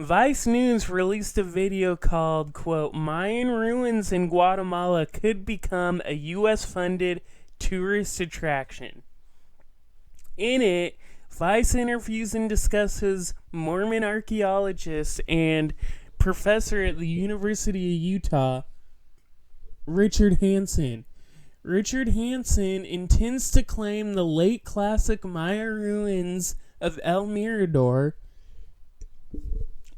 Vice News released a video called, quote, Mayan ruins in Guatemala could become a U.S.-funded tourist attraction. In it, Vice interviews and discusses Mormon archaeologist and professor at the University of Utah, Richard Hansen. Richard Hansen intends to claim the late classic Maya ruins of El Mirador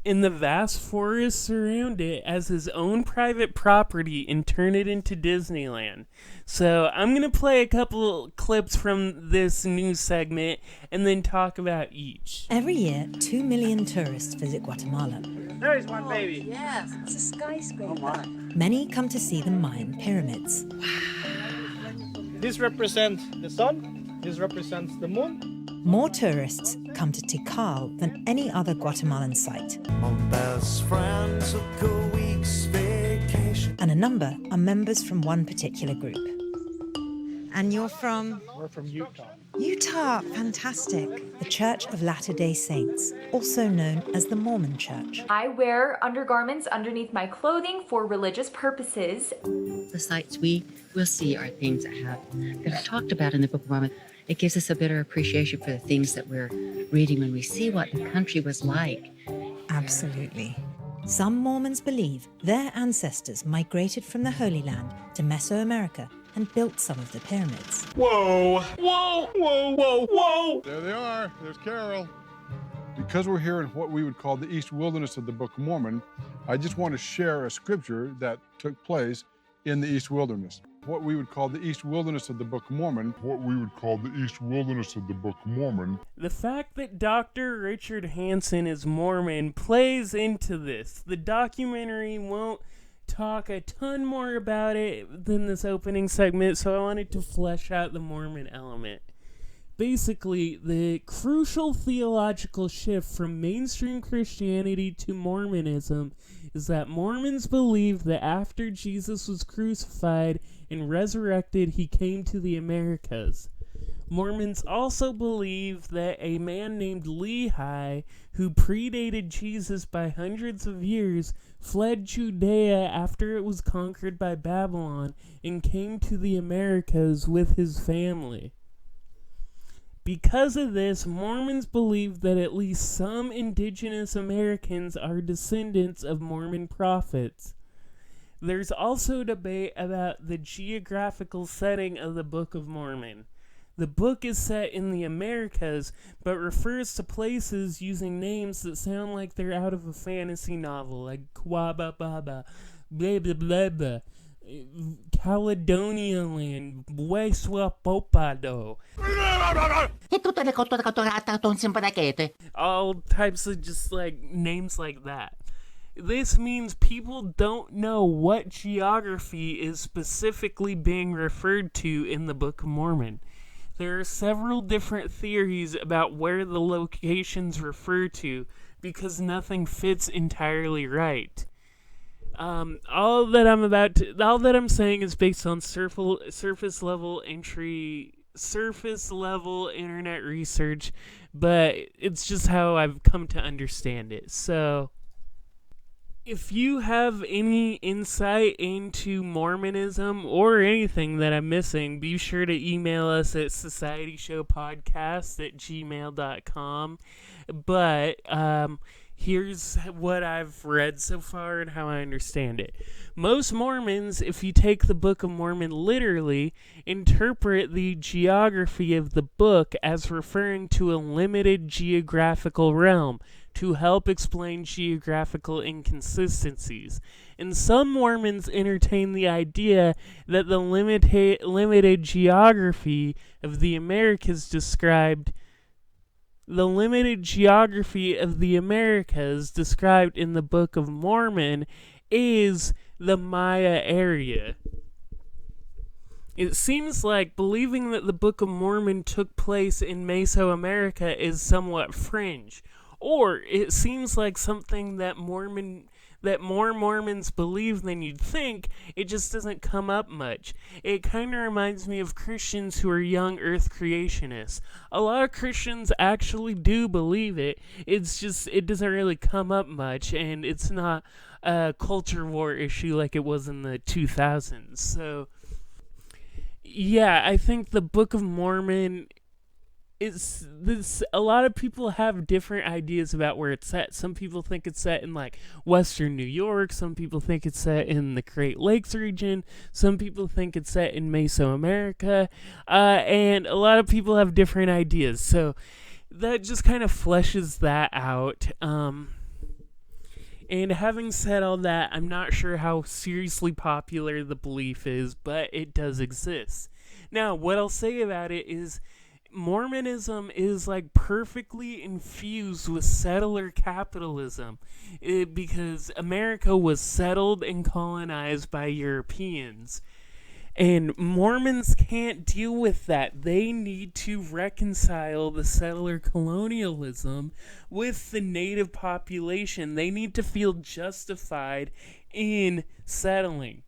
and the vast forests around it as his own private property and turn it into Disneyland. So I'm going to play a couple clips from this news segment and then talk about each. Every year, 2 million tourists visit Guatemala. There's one baby. Yes, it's a skyscraper. Oh my. Many come to see the Mayan pyramids. This represents the sun. This represents the moon. More tourists come to Tikal than any other Guatemalan site. And a number are members from one particular group. And you're from? We're from Utah. Utah, fantastic. The Church of Latter-day Saints, also known as the Mormon Church. I wear undergarments underneath my clothing for religious purposes. The sites we will see are things that are talked about in the Book of Mormon. It gives us a better appreciation for the things that we're reading when we see what the country was like. Absolutely. Some Mormons believe their ancestors migrated from the Holy Land to Mesoamerica and built some of the pyramids. Whoa! Whoa! Whoa! Whoa! Whoa! There they are. There's Carol. Because we're here in what we would call the East Wilderness of the Book of Mormon, I just want to share a scripture that took place in the East Wilderness. What we would call the East Wilderness of the Book of Mormon. What we would call the East Wilderness of the Book of Mormon. The fact that Dr. Richard Hansen is Mormon plays into this. The documentary won't talk a ton more about it than this opening segment, so I wanted to flesh out the Mormon element. Basically, the crucial theological shift from mainstream Christianity to Mormonism is that Mormons believe that after Jesus was crucified and resurrected, he came to the Americas. Mormons also believe that a man named Lehi, who predated Jesus by hundreds of years, fled Judea after it was conquered by Babylon and came to the Americas with his family. Because of this, Mormons believe that at least some indigenous Americans are descendants of Mormon prophets. There's also debate about the geographical setting of the Book of Mormon. The book is set in the Americas, but refers to places using names that sound like they're out of a fantasy novel, like Quaba Baba, blah blah blah blah, Caledonia Land, Hueswapopado. All types of just like names like that. This means people don't know what geography is specifically being referred to in the Book of Mormon. There are several different theories about where the locations refer to because nothing fits entirely right. All that I'm saying is based on surface level internet research, but it's just how I've come to understand it. So, if you have any insight into Mormonism or anything that I'm missing, be sure to email us at societyshowpodcast@gmail.com. But here's what I've read so far and how I understand it. Most Mormons, if you take the Book of Mormon literally, interpret the geography of the book as referring to a limited geographical realm to help explain geographical inconsistencies. And some Mormons entertain the idea that the limited geography of the Americas described in the Book of Mormon is the Maya area. It seems like believing that the Book of Mormon took place in Mesoamerica is somewhat fringe. Or it seems like something that that more Mormons believe than you'd think. It just doesn't come up much. It kind of reminds me of Christians who are young earth creationists. A lot of Christians actually do believe it. It's just, it doesn't really come up much, and it's not a culture war issue like it was in the 2000s. So, yeah, I think the Book of Mormon, it's this. A lot of people have different ideas about where it's set. Some people think it's set in like Western New York. Some people think it's set in the Great Lakes region. Some people think it's set in Mesoamerica, and a lot of people have different ideas. So that just kind of fleshes that out. And having said all that, I'm not sure how seriously popular the belief is, but it does exist. Now, what I'll say about it is Mormonism is like perfectly infused with settler capitalism because America was settled and colonized by Europeans. And Mormons can't deal with that. They need to reconcile the settler colonialism with the native population. They need to feel justified in settling.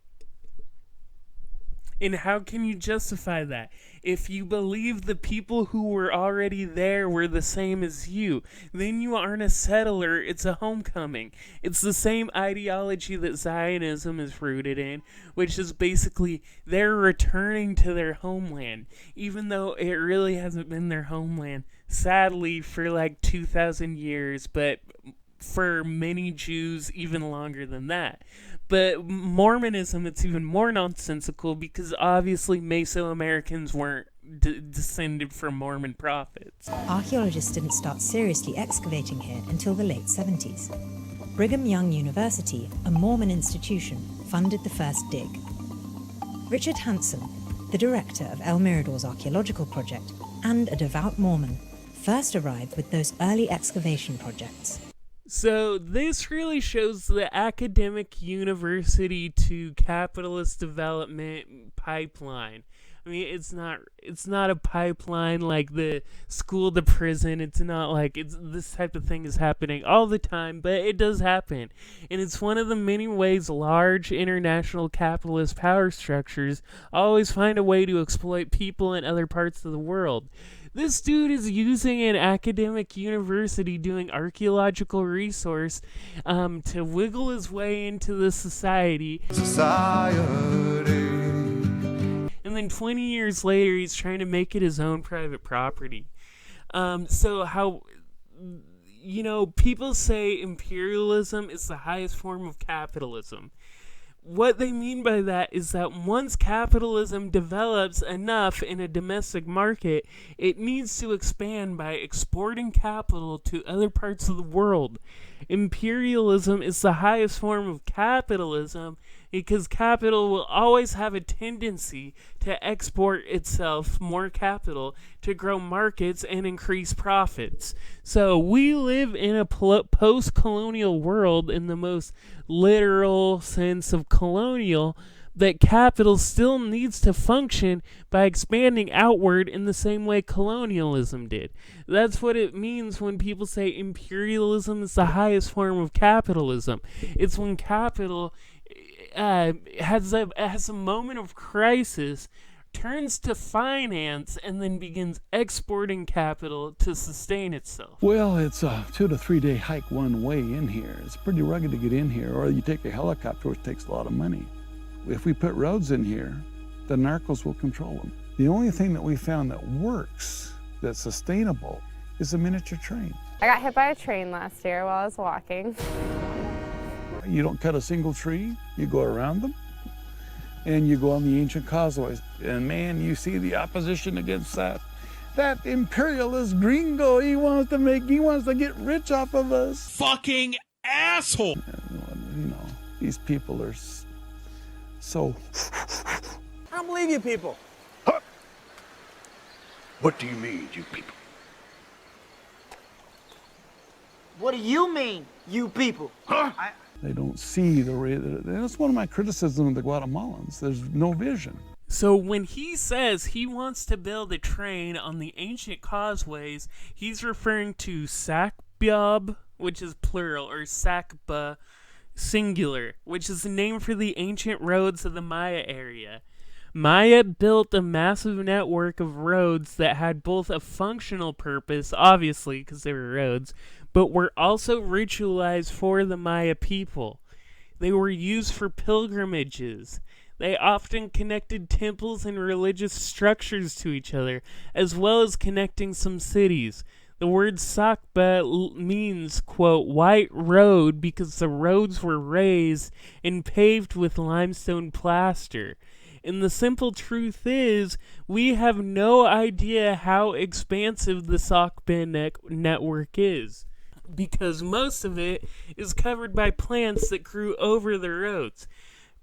And how can you justify that? If you believe the people who were already there were the same as you, then you aren't a settler, it's a homecoming. It's the same ideology that Zionism is rooted in, which is basically they're returning to their homeland, even though it really hasn't been their homeland, sadly, for like 2,000 years, but for many Jews, even longer than that. But Mormonism, it's even more nonsensical because obviously Mesoamericans weren't descended from Mormon prophets. Archaeologists didn't start seriously excavating here until the late 70s. Brigham Young University, a Mormon institution, funded the first dig. Richard Hanson, the director of El Mirador's archaeological project and a devout Mormon, first arrived with those early excavation projects. So this really shows the academic university to capitalist development pipeline. I mean, it's not a pipeline like the school to prison. It's not like this type of thing is happening all the time, but it does happen. And it's one of the many ways large international capitalist power structures always find a way to exploit people in other parts of the world. This dude is using an academic university doing archaeological resource to wiggle his way into the society. And then 20 years later, he's trying to make it his own private property. So how, people say imperialism is the highest form of capitalism. What they mean by that is that once capitalism develops enough in a domestic market, it needs to expand by exporting capital to other parts of the world. Imperialism is the highest form of capitalism because capital will always have a tendency to export itself more capital to grow markets and increase profits. So we live in a post-colonial world in the most literal sense of colonial, that capital still needs to function by expanding outward in the same way colonialism did. That's what it means when people say imperialism is the highest form of capitalism. It's when capital has a moment of crisis, turns to finance, and then begins exporting capital to sustain itself. Well, it's a 2 to 3 day hike one way in here. It's pretty rugged to get in here, or you take a helicopter, which takes a lot of money. If we put roads in here, the narcos will control them. The only thing that we found that works, that's sustainable, is a miniature train. I got hit by a train last year while I was walking. You don't cut a single tree, you go around them, and you go on the ancient causeways. And man, you see the opposition against that. That imperialist gringo, he wants to get rich off of us. Fucking asshole! These people are so... I don't believe you people. Huh? What do you mean, you people? What do you mean, you people? Huh? They don't see the way that... That's one of my criticisms of the Guatemalans. There's no vision. So when he says he wants to build a train on the ancient causeways, he's referring to Sakbab, which is plural, or Sakba, singular, which is the name for the ancient roads of the Maya area. Maya built a massive network of roads that had both a functional purpose, obviously, because they were roads, but were also ritualized for the Maya people. They were used for pilgrimages. They often connected temples and religious structures to each other, as well as connecting some cities. The word Sakba means, quote, white road, because the roads were raised and paved with limestone plaster. And the simple truth is, we have no idea how expansive the Sakba network is, because most of it is covered by plants that grew over the roads.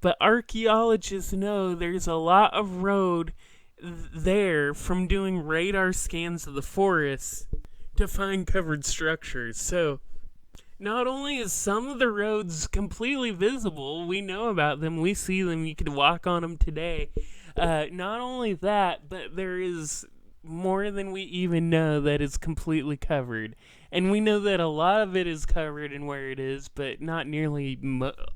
But archaeologists know there's a lot of road there from doing radar scans of the forests to find covered structures. So not only is some of the roads completely visible, we know about them, we see them, you could walk on them today. Not only that, but there is more than we even know that is completely covered. And we know that a lot of it is covered in where it is, but not nearly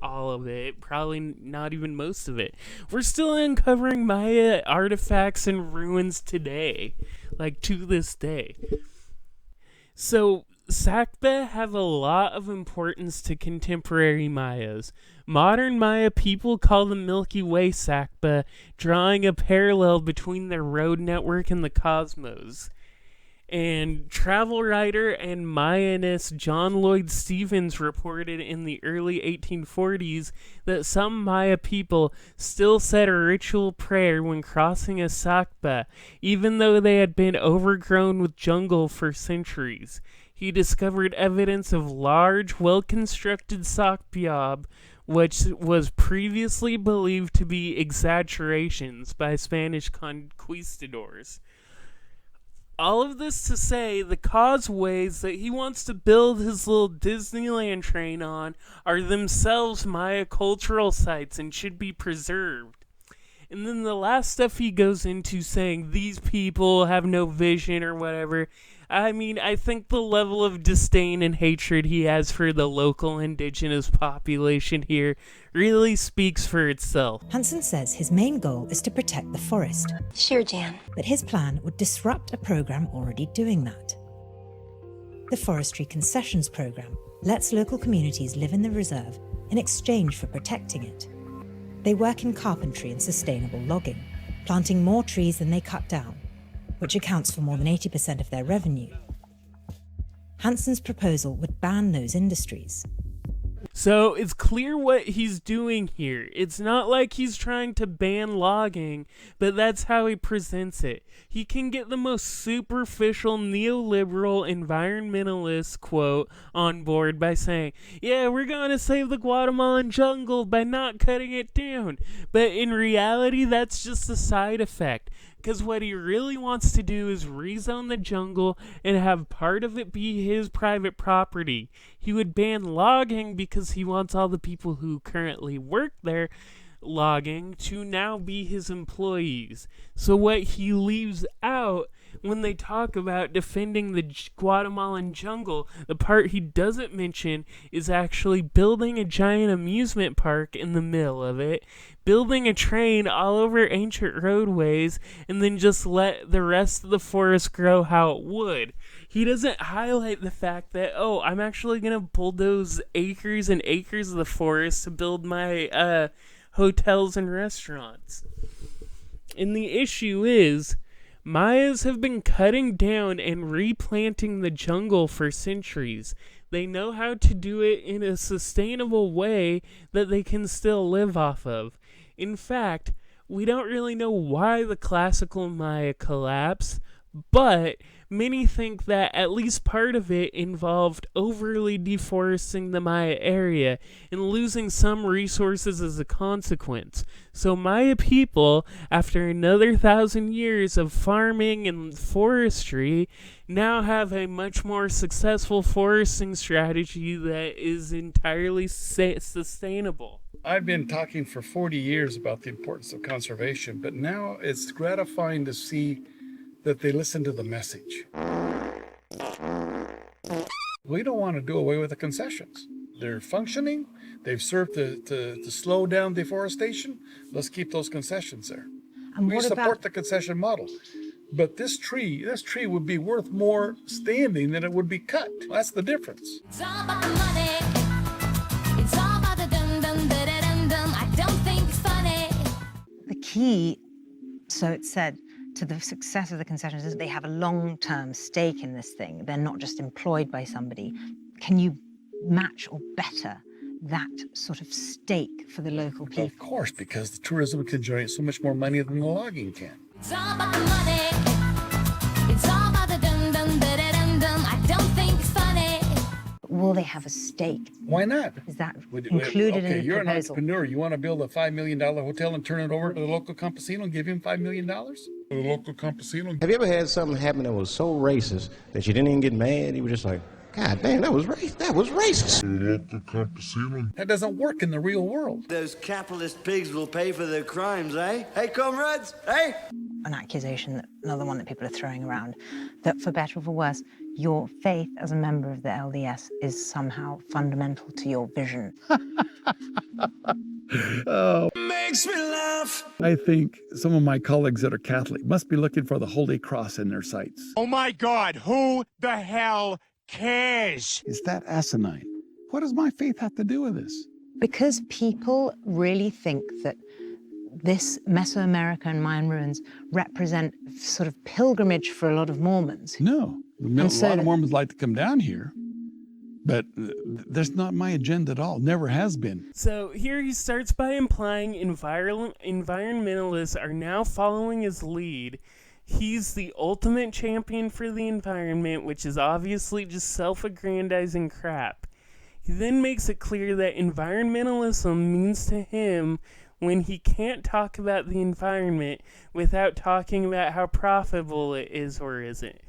all of it, probably not even most of it. We're still uncovering Maya artifacts and ruins today, like to this day. So Sakba have a lot of importance to contemporary Mayas. Modern Maya people call the Milky Way Sakba, drawing a parallel between their road network and the cosmos. And travel writer and Mayanist John Lloyd Stephens reported in the early 1840s that some Maya people still said a ritual prayer when crossing a Sakba, even though they had been overgrown with jungle for centuries. He discovered evidence of large, well-constructed sakbyab, which was previously believed to be exaggerations by Spanish conquistadors. All of this to say, the causeways that he wants to build his little Disneyland train on are themselves Maya cultural sites and should be preserved. And then the last stuff he goes into saying these people have no vision or whatever, I mean, I think the level of disdain and hatred he has for the local indigenous population here really speaks for itself. Hansen says his main goal is to protect the forest. Sure, Jan. But his plan would disrupt a program already doing that. The Forestry Concessions Program lets local communities live in the reserve in exchange for protecting it. They work in carpentry and sustainable logging, planting more trees than they cut down, which accounts for more than 80% of their revenue. Hansen's proposal would ban those industries. So it's clear what he's doing here. It's not like he's trying to ban logging, but that's how he presents it. He can get the most superficial neoliberal environmentalist quote on board by saying, yeah, we're going to save the Guatemalan jungle by not cutting it down. But in reality, that's just a side effect. Because what he really wants to do is rezone the jungle and have part of it be his private property. He would ban logging because he wants all the people who currently work there logging to now be his employees. So what he leaves out when they talk about defending the Guatemalan jungle, the part he doesn't mention is actually building a giant amusement park in the middle of it, building a train all over ancient roadways, and then just let the rest of the forest grow how it would. He doesn't highlight the fact that, oh, I'm actually going to bulldoze acres and acres of the forest to build my hotels and restaurants. And the issue is, Mayas have been cutting down and replanting the jungle for centuries. They know how to do it in a sustainable way that they can still live off of. In fact, we don't really know why the classical Maya collapsed, but many think that at least part of it involved overly deforesting the Maya area and losing some resources as a consequence. So Maya people, after another 1,000 years of farming and forestry, now have a much more successful foresting strategy that is entirely sustainable. I've been talking for 40 years about the importance of conservation, but now it's gratifying to see that they listen to the message. We don't want to do away with the concessions. They're functioning. They've served to slow down deforestation. Let's keep those concessions there. And We support the concession model. But this tree would be worth more standing than it would be cut. That's the difference. It's all about the money. It's all about the dum-dum, da-da-dum-dum. I don't think it's funny. The key, so it's said, to the success of the concessions is that they have a long-term stake in this thing. They're not just employed by somebody. Can you match or better that sort of stake for the local people? Of course, because the tourism can generate so much more money than the logging can. It's all about the money. It's all about the dum-dum, da-da-dum-dum. I don't think it's funny. Will they have a stake? Why not? Is that included in the you're proposal? an entrepreneur. You want to build a $5 million hotel and turn it over to the local campesino and give him $5 million? The local campesino. Have you ever had something happen that was so racist that you didn't even get mad? You were just like, God damn, that was racist. That was racist. That doesn't work in the real world. Those capitalist pigs will pay for their crimes, eh? Hey, comrades, eh? An accusation, another one that people are throwing around, that for better or for worse, your faith as a member of the LDS is somehow fundamental to your vision. Oh, Makes me laugh. I think some of my colleagues that are Catholic must be looking for the Holy Cross in their sights. Oh my God, who the hell cares? Is that asinine? What does my faith have to do with this? Because people really think that this Mesoamerica and Mayan ruins represent sort of pilgrimage for a lot of Mormons. No. A lot of Mormons like to come down here, but that's not my agenda at all. Never has been. So here he starts by implying environmentalists are now following his lead. He's the ultimate champion for the environment, which is obviously just self-aggrandizing crap. He then makes it clear that environmentalism means to him when he can't talk about the environment without talking about how profitable it is or isn't.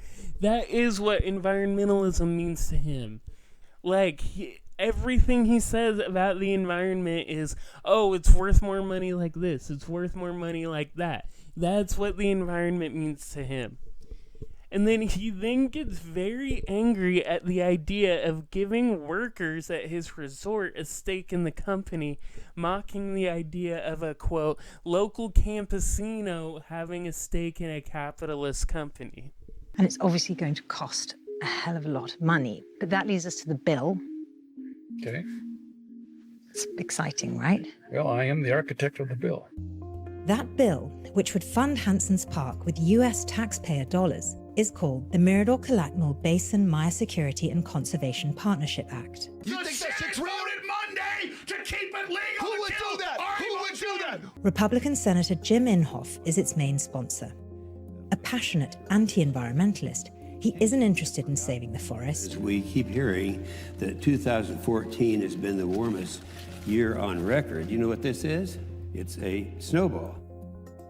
That is what environmentalism means to him. Like, everything he says about the environment is, oh, it's worth more money like this, it's worth more money like that. That's what the environment means to him. And then he gets very angry at the idea of giving workers at his resort a stake in the company, mocking the idea of a, quote, local campesino having a stake in a capitalist company. And it's obviously going to cost a hell of a lot of money. But that leads us to the bill. Okay. It's exciting, right? Well, I am the architect of the bill. That bill, which would fund Hanson's Park with US taxpayer dollars, is called the Mirador-Calakmul Basin Maya Security and Conservation Partnership Act. You think that shit's voted Monday to keep it legal? Who would do that? Who would do that? Republican Senator Jim Inhofe is its main sponsor. A passionate anti-environmentalist, he isn't interested in saving the forest. We keep hearing that 2014 has been the warmest year on record. You know what this is? It's a snowball.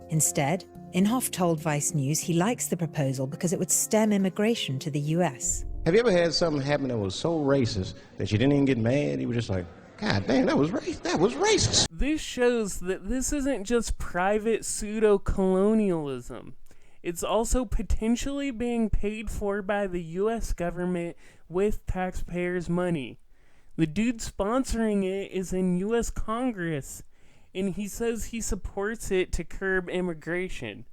Instead, Inhofe told Vice News he likes the proposal because it would stem immigration to the US. Have you ever had something happen that was so racist that you didn't even get mad? You were just like, God damn, that was racist. That was racist. This shows that this isn't just private pseudo-colonialism. It's also potentially being paid for by the US government with taxpayers' money. The dude sponsoring it is in US Congress, and he says he supports it to curb immigration.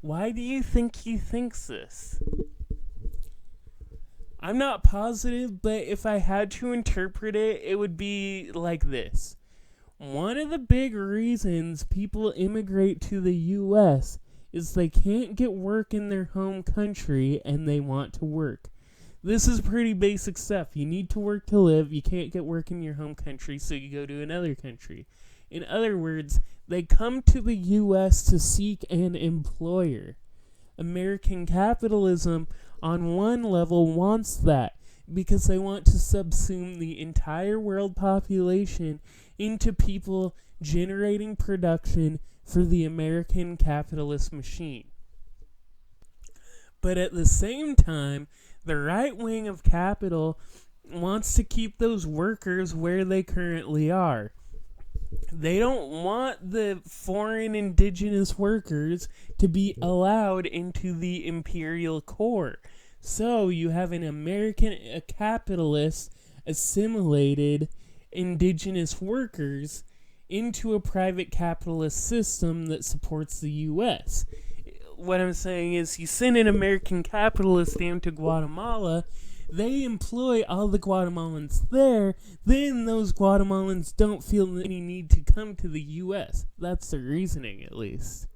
Why do you think he thinks this? I'm not positive, but if I had to interpret it, it would be like this. One of the big reasons people immigrate to the US is they can't get work in their home country and they want to work. This is pretty basic stuff. You need to work to live. You can't get work in your home country, so you go to another country. In other words, they come to the US to seek an employer. American capitalism, on one level, wants that because they want to subsume the entire world population into people generating production for the American capitalist machine. But at the same time, the right wing of capital wants to keep those workers where they currently are. They don't want the foreign indigenous workers to be allowed into the imperial core. So you have an American capitalist assimilated indigenous workers into a private capitalist system that supports the U.S. What I'm saying is, you send an American capitalist down to Guatemala, they employ all the Guatemalans there, then those Guatemalans don't feel any need to come to the U.S. That's the reasoning, at least.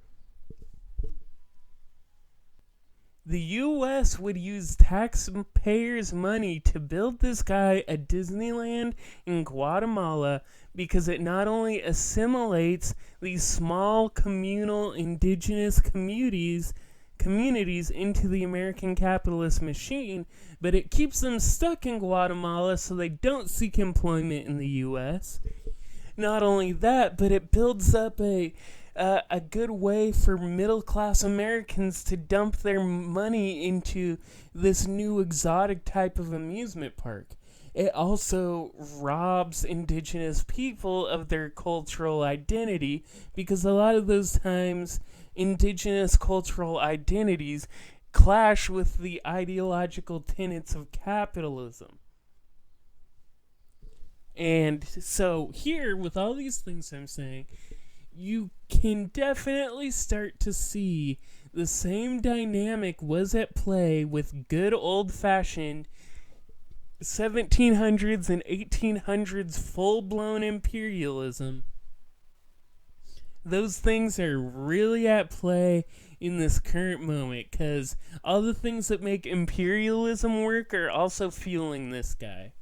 The U.S. would use taxpayers' money to build this guy a Disneyland in Guatemala because it not only assimilates these small communal indigenous communities into the American capitalist machine, but it keeps them stuck in Guatemala so they don't seek employment in the U.S. Not only that, but it builds up a good way for middle-class Americans to dump their money into this new exotic type of amusement park. It also robs indigenous people of their cultural identity, because a lot of those times indigenous cultural identities clash with the ideological tenets of capitalism. And so here, with all these things I'm saying, you can definitely start to see the same dynamic was at play with good old-fashioned 1700s and 1800s full-blown imperialism. Those things are really at play in this current moment, because all the things that make imperialism work are also fueling this guy.